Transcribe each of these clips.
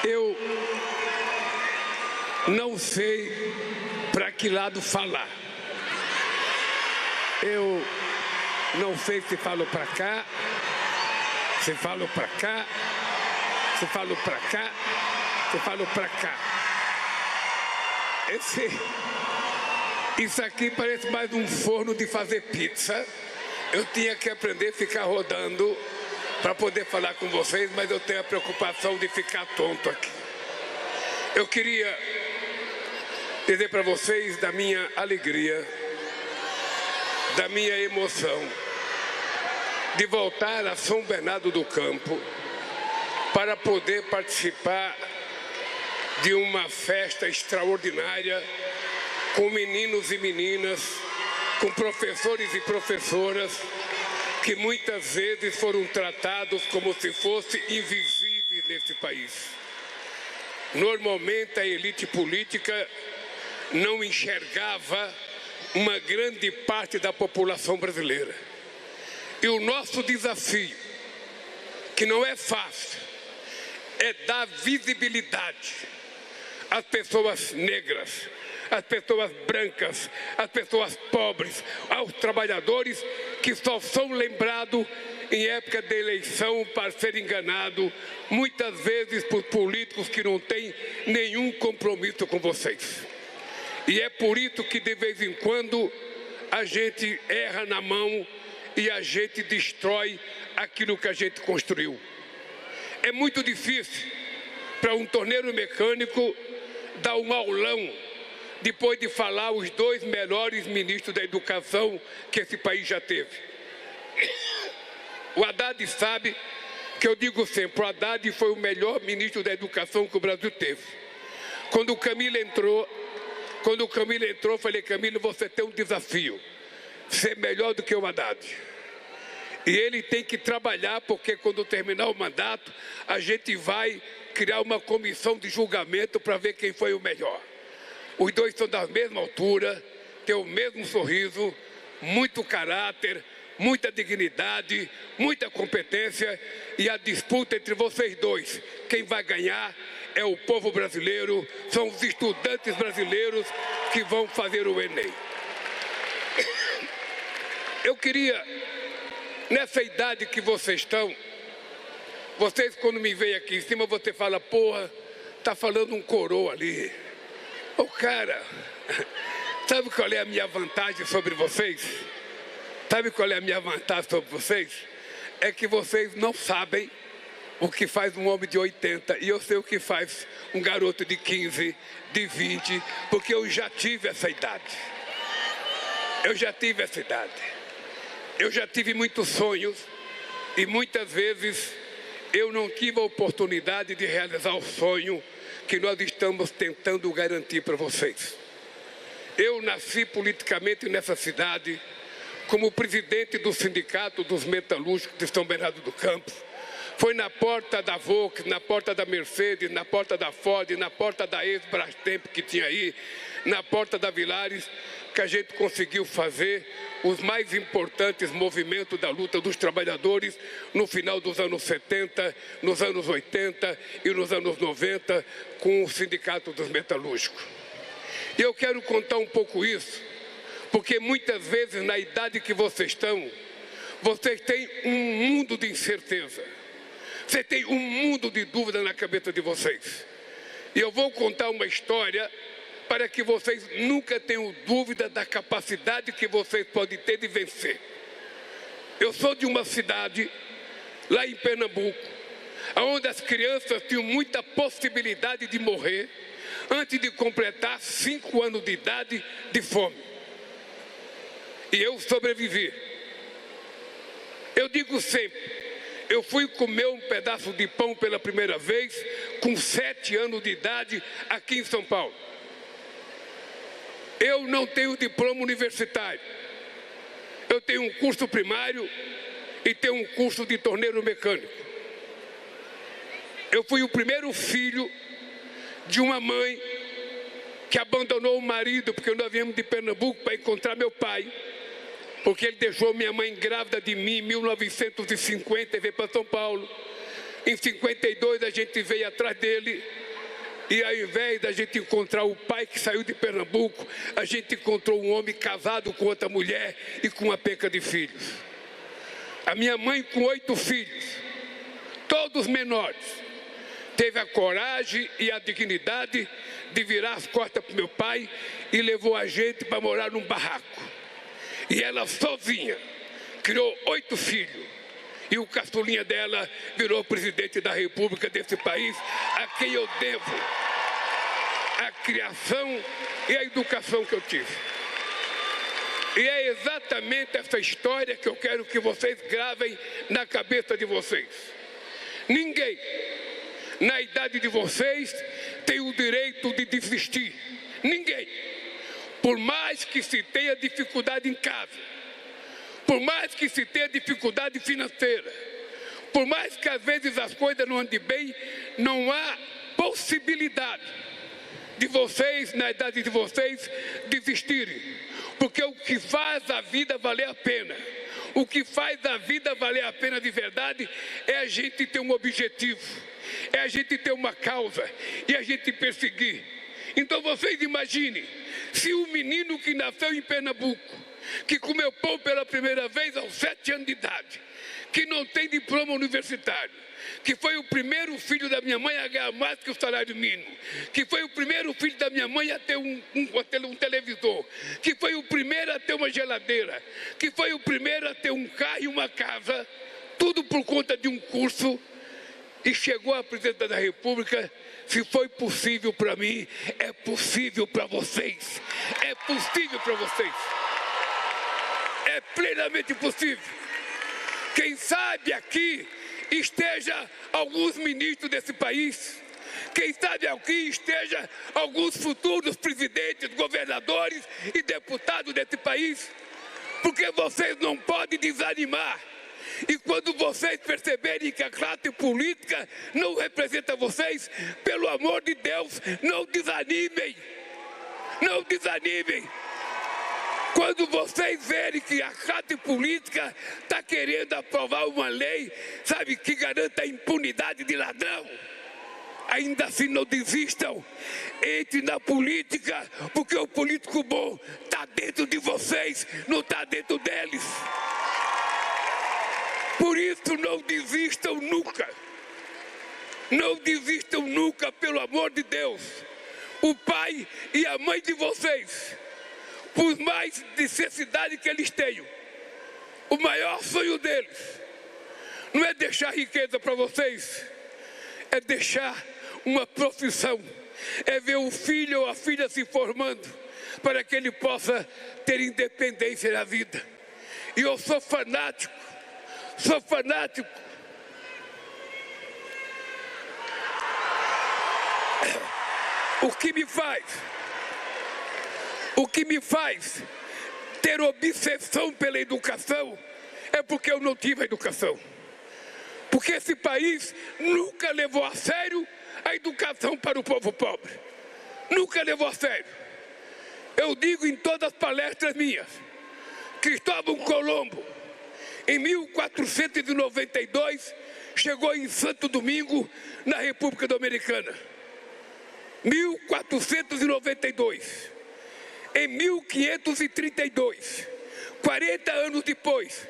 Eu não sei para que lado falar. Eu não sei se falo para cá, se falo para cá, se falo para cá, se falo para cá. Isso aqui parece mais um forno de fazer pizza. Eu tinha que aprender a ficar rodando para poder falar com vocês, mas eu tenho a preocupação de ficar tonto aqui. Eu queria dizer para vocês da minha alegria, da minha emoção, de voltar a São Bernardo do Campo para poder participar de uma festa extraordinária com meninos e meninas, com professores e professoras que muitas vezes foram tratados como se fossem invisíveis nesse país. Normalmente a elite política não enxergava uma grande parte da população brasileira. E o nosso desafio, que não é fácil, é dar visibilidade às pessoas negras, às pessoas brancas, às pessoas pobres, aos trabalhadores que só são lembrados em época de eleição para ser enganado, muitas vezes por políticos que não têm nenhum compromisso com vocês. E é por isso que de vez em quando a gente erra na mão e a gente destrói aquilo que a gente construiu. É muito difícil para um torneiro mecânico dar um aulão depois de falar os dois melhores ministros da educação que esse país já teve. O Haddad sabe que eu digo sempre, o Haddad foi o melhor ministro da educação que o Brasil teve. Quando o Camilo entrou, eu falei, Camilo, você tem um desafio, ser melhor do que o Haddad. E ele tem que trabalhar, porque quando terminar o mandato, a gente vai criar uma comissão de julgamento para ver quem foi o melhor. Os dois são da mesma altura, têm o mesmo sorriso, muito caráter, muita dignidade, muita competência, e a disputa entre vocês dois, quem vai ganhar é o povo brasileiro, são os estudantes brasileiros que vão fazer o Enem. Eu queria, nessa idade que vocês estão, vocês quando me veem aqui em cima, você fala, porra, tá falando um coroa ali. Ô cara, sabe qual é a minha vantagem sobre vocês? Sabe qual é a minha vantagem sobre vocês? É que vocês não sabem o que faz um homem de 80, e eu sei o que faz um garoto de 15, de 20, porque eu já tive essa idade. Eu já tive essa idade. Eu já tive muitos sonhos, e muitas vezes eu não tive a oportunidade de realizar o sonho que nós estamos tentando garantir para vocês. Eu nasci politicamente nessa cidade como presidente do Sindicato dos Metalúrgicos de São Bernardo do Campo. Foi na porta da Volks, na porta da Mercedes, na porta da Ford, na porta da ex-Brastemp que tinha aí, na porta da Villares, que a gente conseguiu fazer os mais importantes movimentos da luta dos trabalhadores no final dos anos 70, nos anos 80 e nos anos 90, com o Sindicato dos Metalúrgicos. E eu quero contar um pouco isso, porque muitas vezes, na idade que vocês estão, vocês têm um mundo de incerteza. Você tem um mundo de dúvida na cabeça de vocês. E eu vou contar uma história para que vocês nunca tenham dúvida da capacidade que vocês podem ter de vencer. Eu sou de uma cidade, lá em Pernambuco, onde as crianças tinham muita possibilidade de morrer antes de completar 5 anos de idade de fome. E eu sobrevivi. Eu digo sempre, eu fui comer um pedaço de pão pela primeira vez com 7 anos de idade aqui em São Paulo. Eu não tenho diploma universitário. Eu tenho um curso primário e tenho um curso de torneiro mecânico. Eu fui o primeiro filho de uma mãe que abandonou o marido, porque nós viemos de Pernambuco para encontrar meu pai, porque ele deixou minha mãe grávida de mim em 1950 e veio para São Paulo. Em 52 a gente veio atrás dele e ao invés da gente encontrar o pai que saiu de Pernambuco, a gente encontrou um homem casado com outra mulher e com uma penca de filhos. A minha mãe, com 8 filhos, todos menores, teve a coragem e a dignidade de virar as costas para o meu pai e levou a gente para morar num barraco. E ela sozinha criou 8 filhos. E o caçulinha dela virou presidente da República desse país, a quem eu devo a criação e a educação que eu tive. E é exatamente essa história que eu quero que vocês gravem na cabeça de vocês. Ninguém, na idade de vocês, tem o direito de desistir. Ninguém. Por mais que se tenha dificuldade em casa, por mais que se tenha dificuldade financeira, por mais que às vezes as coisas não andem bem, não há possibilidade de vocês, na idade de vocês, desistirem. Porque o que faz a vida valer a pena, o que faz a vida valer a pena de verdade, é a gente ter um objetivo, é a gente ter uma causa e a gente perseguir. Então vocês imaginem, se o menino que nasceu em Pernambuco, que comeu pão pela primeira vez aos 7 anos de idade, que não tem diploma universitário, que foi o primeiro filho da minha mãe a ganhar mais que o salário mínimo, que foi o primeiro filho da minha mãe a ter um televisor, que foi o primeiro a ter uma geladeira, que foi o primeiro a ter um carro e uma casa, tudo por conta de um curso, e chegou à presidência da República. Se foi possível para mim, é possível para vocês. É possível para vocês. É plenamente possível. Quem sabe aqui esteja alguns ministros desse país. Quem sabe aqui esteja alguns futuros presidentes, governadores e deputados desse país. Porque vocês não podem desanimar. E quando vocês perceberem que a classe política não representa vocês, pelo amor de Deus, não desanimem. Não desanimem. Quando vocês verem que a classe política está querendo aprovar uma lei, sabe, que garanta a impunidade de ladrão, ainda assim não desistam. Entre na política, porque o político bom está dentro de vocês, não está dentro deles. Por isso não desistam nunca. Não desistam nunca, pelo amor de Deus. O pai e a mãe de vocês, por mais necessidade que eles tenham, o maior sonho deles não é deixar riqueza para vocês, é deixar uma profissão, é ver o filho ou a filha se formando, para que ele possa ter independência na vida. E eu sou fanático. O que me faz ter obsessão pela educação é porque eu não tive a educação. Porque esse país nunca levou a sério a educação para o povo pobre. Nunca levou a sério. Eu digo em todas as palestras minhas, Cristóvão Colombo, em 1492, chegou em Santo Domingo, na República Dominicana. 1492. Em 1532, 40 anos depois,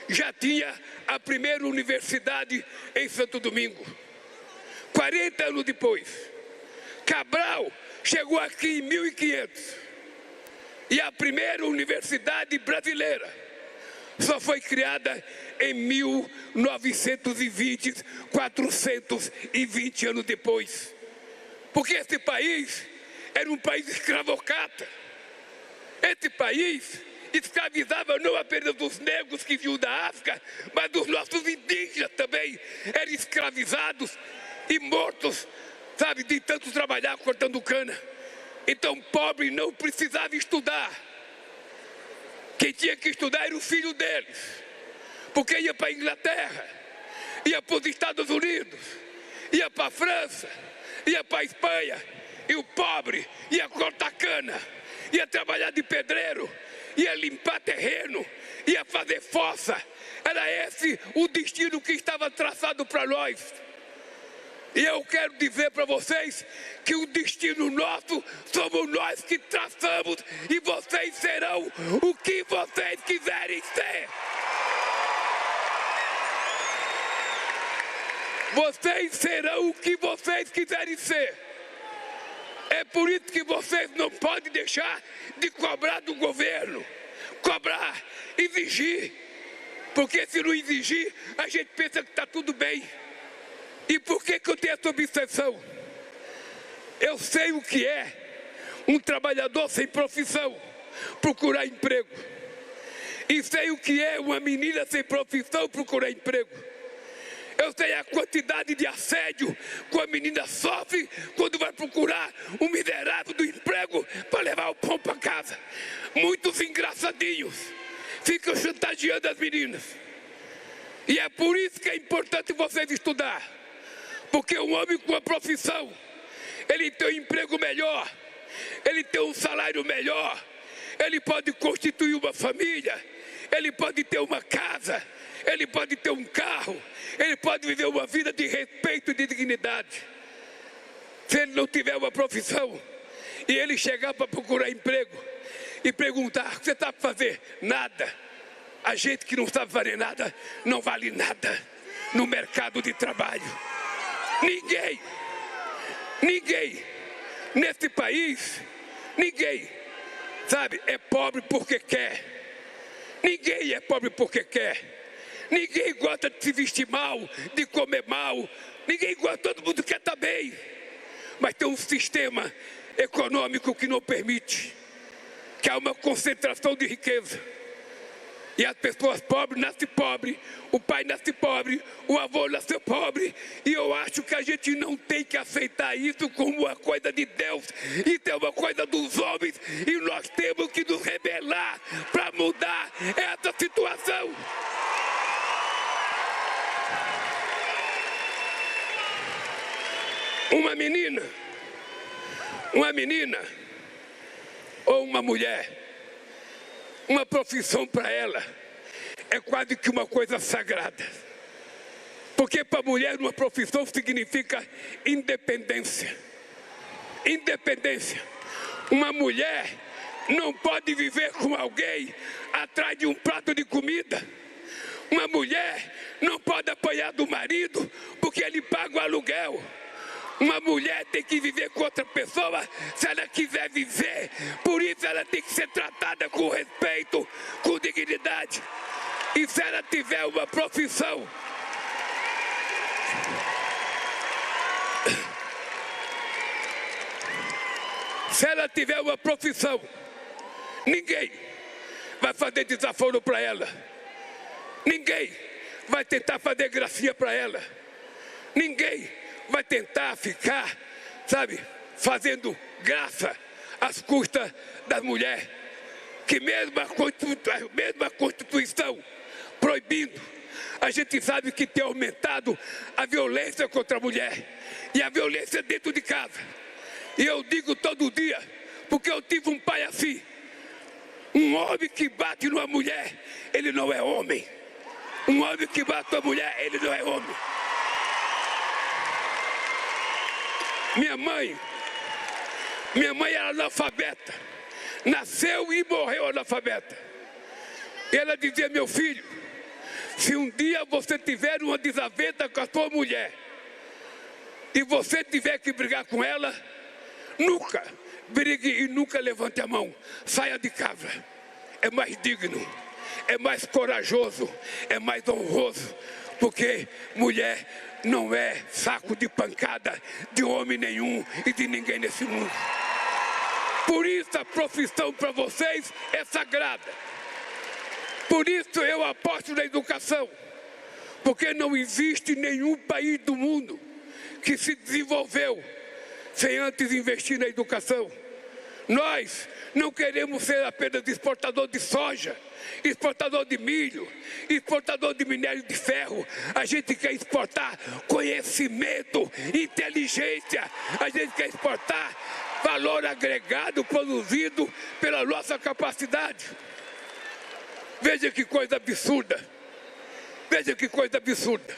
já tinha a primeira universidade em Santo Domingo. 40 anos depois. Cabral chegou aqui em 1500. E a primeira universidade brasileira só foi criada em 1920, 420 anos depois. Porque esse país era um país escravocrata. Esse país escravizava não apenas os negros que vinham da África, mas os nossos indígenas também eram escravizados e mortos, sabe, de tanto trabalhar cortando cana. Então, pobre não precisava estudar. Quem tinha que estudar era o filho deles, porque ia para a Inglaterra, ia para os Estados Unidos, ia para a França, ia para a Espanha, e o pobre ia cortar cana, ia trabalhar de pedreiro, ia limpar terreno, ia fazer fossa. Era esse o destino que estava traçado para nós. E eu quero dizer para vocês que o destino nosso somos nós que traçamos, e vocês serão o que vocês quiserem ser. Vocês serão o que vocês quiserem ser. É por isso que vocês não podem deixar de cobrar do governo. Cobrar, exigir. Porque se não exigir, a gente pensa que está tudo bem. E por que eu tenho essa obsessão? Eu sei o que é um trabalhador sem profissão procurar emprego. E sei o que é uma menina sem profissão procurar emprego. Eu sei a quantidade de assédio que a menina sofre quando vai procurar um miserável do emprego para levar o pão para casa. Muitos engraçadinhos ficam chantageando as meninas. E é por isso que é importante vocês estudar. Porque um homem com uma profissão, ele tem um emprego melhor, ele tem um salário melhor, ele pode constituir uma família, ele pode ter uma casa, ele pode ter um carro, ele pode viver uma vida de respeito e de dignidade. Se ele não tiver uma profissão e ele chegar para procurar emprego e perguntar: o que você está para fazer? Nada. A gente que não sabe fazer nada não vale nada no mercado de trabalho. Ninguém nesse país, ninguém, sabe, é pobre porque quer. Ninguém é pobre porque quer. Ninguém gosta de se vestir mal, de comer mal. Ninguém gosta, todo mundo quer estar bem. Mas tem um sistema econômico que não permite, que há uma concentração de riqueza. E as pessoas pobres nascem pobres, o pai nasce pobre, o avô nasceu pobre. E eu acho que a gente não tem que aceitar isso como uma coisa de Deus. Isso é uma coisa dos homens. E nós temos que nos rebelar para mudar essa situação. Uma menina ou uma mulher, uma profissão para ela é quase que uma coisa sagrada. Porque para a mulher uma profissão significa independência. Independência. Uma mulher não pode viver com alguém atrás de um prato de comida. Uma mulher não pode apanhar do marido porque ele paga o aluguel. Uma mulher tem que viver com outra pessoa se ela quiser viver. Por isso ela tem que ser tratada com respeito, com dignidade. E se ela tiver uma profissão, ninguém vai fazer desaforo para ela. Ninguém vai tentar fazer gracinha para ela. Ninguém vai tentar ficar, sabe, fazendo graça às custas das mulheres. Que mesmo a Constituição proibindo, a gente sabe que tem aumentado a violência contra a mulher. E a violência dentro de casa. E eu digo todo dia, porque eu tive um pai assim. Um homem que bate numa mulher, ele não é homem. Um homem que bate numa mulher, ele não é homem. Minha mãe era analfabeta, nasceu e morreu analfabeta. E ela dizia: meu filho, se um dia você tiver uma desavença com a sua mulher e você tiver que brigar com ela, nunca brigue e nunca levante a mão, saia de casa. É mais digno, é mais corajoso, é mais honroso, porque mulher não é saco de pancada de homem nenhum e de ninguém nesse mundo. Por isso a profissão para vocês é sagrada. Por isso eu aposto na educação. Porque não existe nenhum país do mundo que se desenvolveu sem antes investir na educação. Nós não queremos ser apenas exportador de soja, exportador de milho, exportador de minério de ferro. A gente quer exportar conhecimento, inteligência. A gente quer exportar valor agregado produzido pela nossa capacidade. Veja que coisa absurda. Veja que coisa absurda.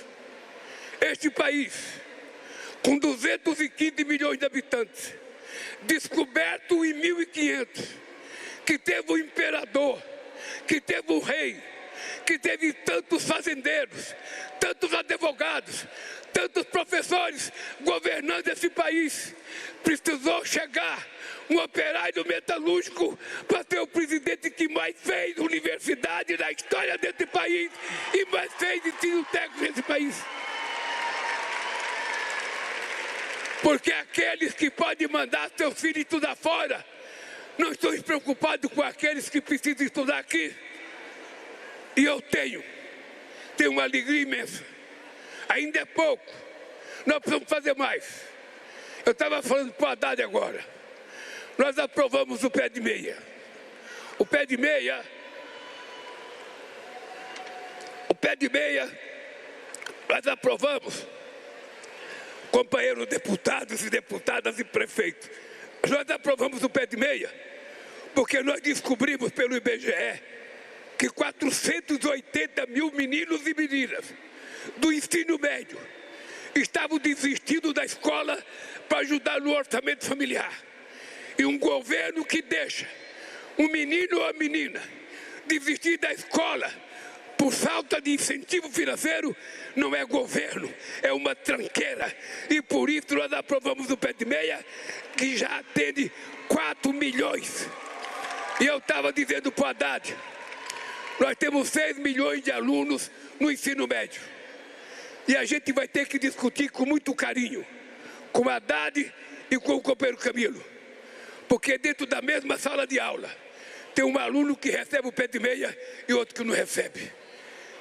Este país com 215 milhões de habitantes, descoberto em 1500, que teve um imperador, que teve um rei, que teve tantos fazendeiros, tantos advogados, tantos professores governando esse país, precisou chegar um operário metalúrgico para ser o presidente que mais fez universidade na história desse país e mais fez ensino técnico nesse país. Porque aqueles que podem mandar seus filhos estudar fora, não estou preocupado com aqueles que precisam estudar aqui. E eu tenho uma alegria imensa. Ainda é pouco, nós precisamos fazer mais. Eu estava falando para o Haddad agora. Nós aprovamos o pé de meia. O pé de meia, nós aprovamos, companheiros deputados e deputadas e prefeitos. Nós aprovamos o pé de meia porque nós descobrimos pelo IBGE que 480 mil meninos e meninas do ensino médio estavam desistindo da escola para ajudar no orçamento familiar. E um governo que deixa um menino ou a menina desistir da escola por falta de incentivo financeiro não é governo, é uma tranqueira. E por isso nós aprovamos o pé de meia, que já atende 4 milhões. E eu estava dizendo para o Haddad, nós temos 6 milhões de alunos no ensino médio. E a gente vai ter que discutir com muito carinho, com o Haddad e com o companheiro Camilo. Porque dentro da mesma sala de aula, tem um aluno que recebe o pé de meia e outro que não recebe.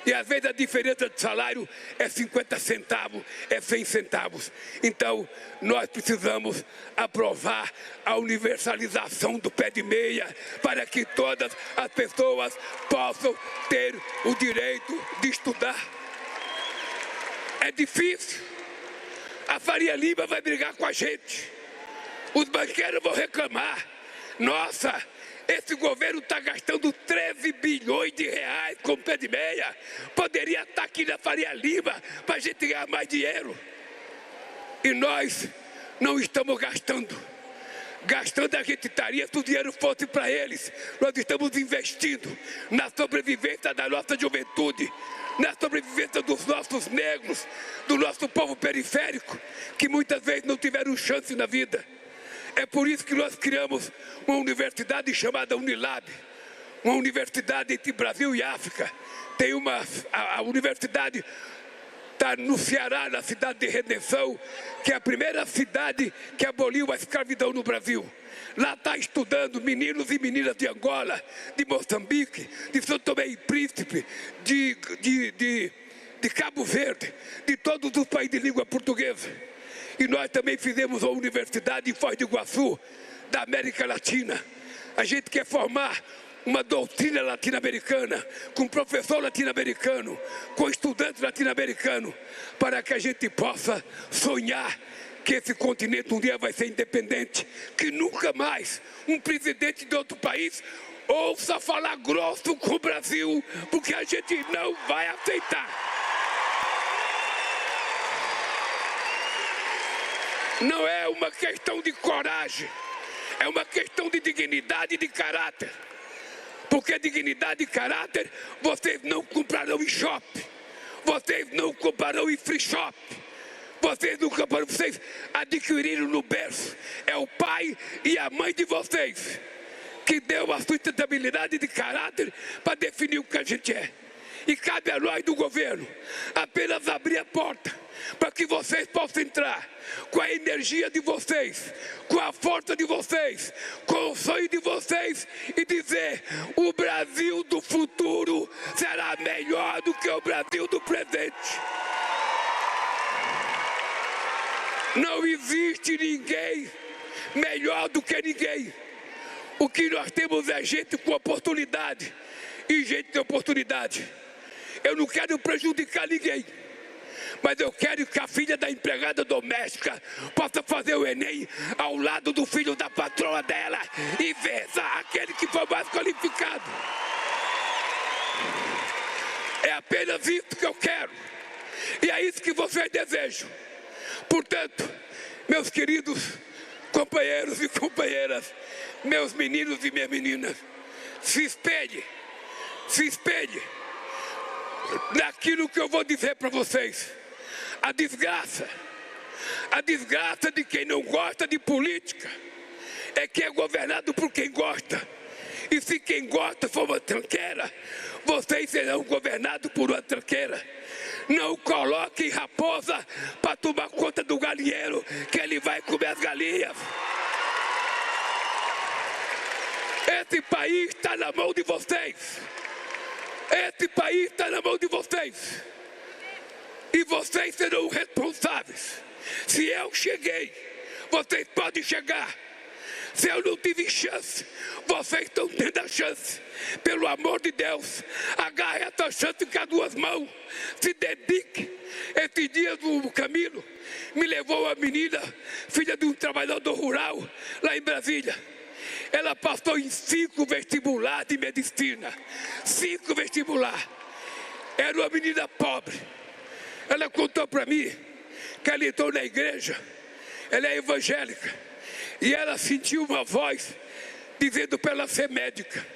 E às vezes a diferença de salário é 50 centavos, é 100 centavos. Então, nós precisamos aprovar a universalização do pé de meia para que todas as pessoas possam ter o direito de estudar. É difícil. A Faria Lima vai brigar com a gente. Os banqueiros vão reclamar. Nossa, esse governo está gastando 13 bilhões de reais com pé de meia. Poderia estar aqui na Faria Lima para a gente ganhar mais dinheiro. E nós não estamos gastando. Gastando a gente estaria se o dinheiro fosse para eles. Nós estamos investindo na sobrevivência da nossa juventude, na sobrevivência dos nossos negros, do nosso povo periférico, que muitas vezes não tiveram chance na vida. É por isso que nós criamos uma universidade chamada Unilab, uma universidade entre Brasil e África. Tem a universidade está no Ceará, na cidade de Redenção, que é a primeira cidade que aboliu a escravidão no Brasil. Lá está estudando meninos e meninas de Angola, de Moçambique, de São Tomé e Príncipe, de Cabo Verde, de todos os países de língua portuguesa. E nós também fizemos uma universidade em Foz do Iguaçu, da América Latina. A gente quer formar uma doutrina latino-americana, com professor latino-americano, com estudante latino-americano, para que a gente possa sonhar que esse continente um dia vai ser independente, que nunca mais um presidente de outro país ouça falar grosso com o Brasil, porque a gente não vai aceitar. Não é uma questão de coragem, é uma questão de dignidade e de caráter. Porque dignidade e caráter vocês não comprarão em shopping, vocês não comprarão em free shop, vocês não comprarão, vocês adquiriram no berço. É o pai e a mãe de vocês que deu a sustentabilidade de caráter para definir o que a gente é. E cabe a nós do governo apenas abrir a porta para que vocês possam entrar com a energia de vocês, com a força de vocês, com o sonho de vocês e dizer: o Brasil do futuro será melhor do que o Brasil do presente. Não existe ninguém melhor do que ninguém. O que nós temos é gente com oportunidade e gente de oportunidade. Eu não quero prejudicar ninguém, mas eu quero que a filha da empregada doméstica possa fazer o Enem ao lado do filho da patroa dela e versar aquele que for mais qualificado. É apenas isso que eu quero. E é isso que vocês desejam. Portanto, meus queridos companheiros e companheiras, meus meninos e minhas meninas, se espelhe naquilo que eu vou dizer para vocês. A desgraça de quem não gosta de política é que é governado por quem gosta. E se quem gosta for uma tranqueira, vocês serão governados por uma tranqueira. Não coloquem raposa para tomar conta do galinheiro, que ele vai comer as galinhas. Esse país está na mão de vocês. Esse país está na mão de vocês. E vocês serão responsáveis. Se eu cheguei, vocês podem chegar. Se eu não tive chance, vocês estão tendo a chance. Pelo amor de Deus, agarre essa chance com as duas mãos. Se dedique. Esses dias o Camilo me levou uma menina, filha de um trabalhador rural, lá em Brasília. Ela passou em 5 vestibulares de medicina. 5 vestibulares. Era uma menina pobre. Ela contou para mim que ela entrou na igreja. Ela é evangélica. E ela sentiu uma voz dizendo para ela ser médica.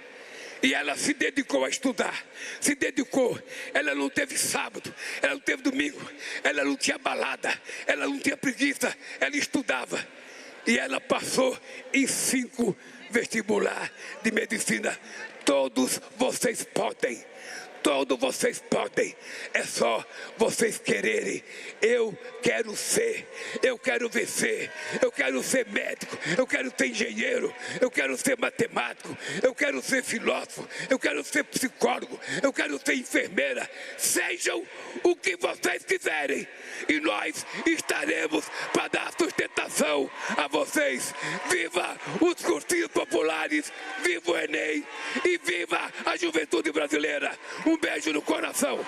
E ela se dedicou a estudar. Se dedicou. Ela não teve sábado. Ela não teve domingo. Ela não tinha balada. Ela não tinha preguiça. Ela estudava. E ela passou em 5 vestibular de medicina. Todos vocês podem. Todos vocês podem. É só vocês quererem. Eu quero ser. Eu quero vencer. Eu quero ser médico. Eu quero ser engenheiro. Eu quero ser matemático. Eu quero ser filósofo. Eu quero ser psicólogo. Eu quero ser enfermeira. Sejam o que vocês quiserem. E nós estaremos para dar sustentação a vocês. Viva os cursinhos populares. Viva o Enem. E viva a juventude brasileira. Um beijo no coração.